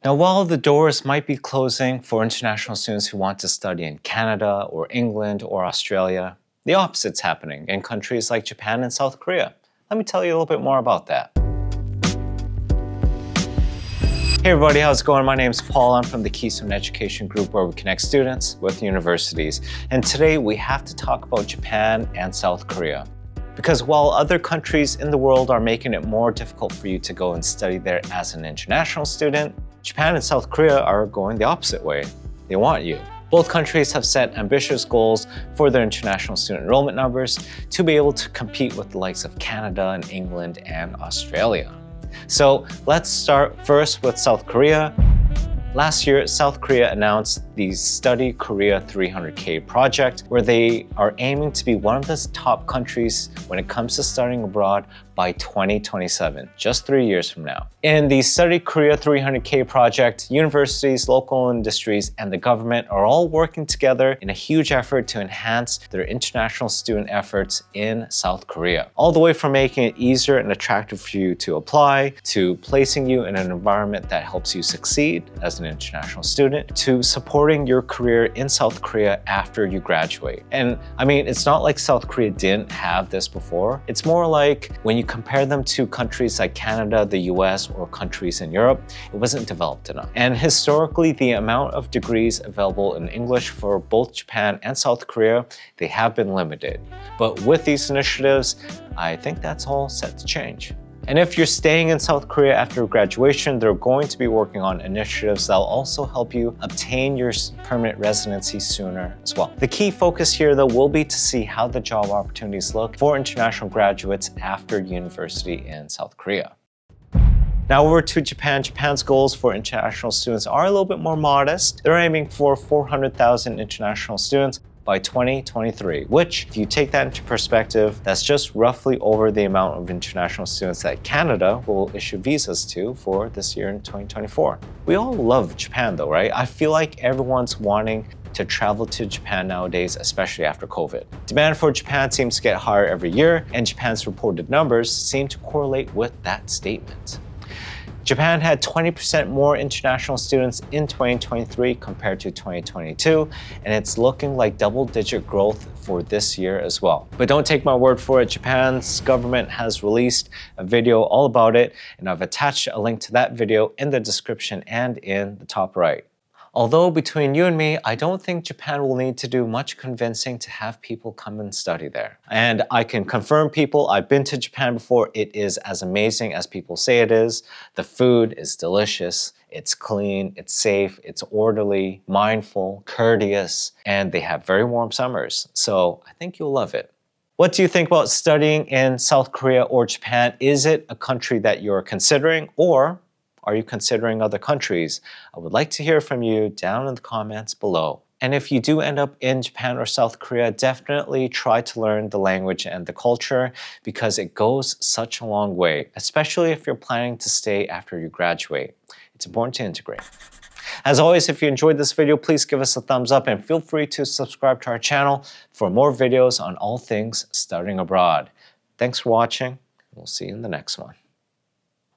Now, while the doors might be closing for international students who want to study in Canada or England or Australia, the opposite's happening in countries like Japan and South Korea. Let me tell you a little bit more about that. Hey everybody, how's it going? My name is Paul. I'm from the Keystone Education Group, where we connect students with universities. And today we have to talk about Japan and South Korea. Because while other countries in the world are making it more difficult for you to go and study there as an international student, Japan and South Korea are going the opposite way. They want you. Both countries have set ambitious goals for their international student enrollment numbers to be able to compete with the likes of Canada and England and Australia. So let's start first with South Korea. Last year, South Korea announced the Study Korea 300K project, where they are aiming to be one of the top countries when it comes to studying abroad by 2027, just 3 years from now. In the Study Korea 300K project, universities, local industries, and the government are all working together in a huge effort to enhance their international student efforts in South Korea. All the way from making it easier and attractive for you to apply, to placing you in an environment that helps you succeed as an international student, to supporting your career in South Korea after you graduate. And I mean, it's not like South Korea didn't have this before. It's more like when you compare them to countries like Canada, the US, or countries in Europe, it wasn't developed enough. And historically, the amount of degrees available in English for both Japan and South Korea, they have been limited. But with these initiatives, I think that's all set to change. And if you're staying in South Korea after graduation, they're going to be working on initiatives that'll also help you obtain your permanent residency sooner as well. The key focus here, though, will be to see how the job opportunities look for international graduates after university in South Korea. Now over to Japan. Japan's goals for international students are a little bit more modest. They're aiming for 400,000 international students by 2023, which, if you take that into perspective, that's just roughly over the amount of international students that Canada will issue visas to for this year in 2024. We all love Japan though, right? I feel like everyone's wanting to travel to Japan nowadays, especially after COVID. Demand for Japan seems to get higher every year, and Japan's reported numbers seem to correlate with that statement. Japan had 20% more international students in 2023 compared to 2022, and it's looking like double-digit growth for this year as well. But don't take my word for it. Japan's government has released a video all about it, and I've attached a link to that video in the description and in the top right. Although between you and me, I don't think Japan will need to do much convincing to have people come and study there. And I can confirm, people, I've been to Japan before. It is as amazing as people say it is. The food is delicious, it's clean, it's safe, it's orderly, mindful, courteous, and they have very warm summers. So I think you'll love it. What do you think about studying in South Korea or Japan? Is it a country that you're considering, or are you considering other countries? I would like to hear from you down in the comments below. And if you do end up in Japan or South Korea, definitely try to learn the language and the culture, because it goes such a long way, especially if you're planning to stay after you graduate. It's important to integrate. As always, if you enjoyed this video, please give us a thumbs up and feel free to subscribe to our channel for more videos on all things studying abroad. Thanks for watching. We'll see you in the next one.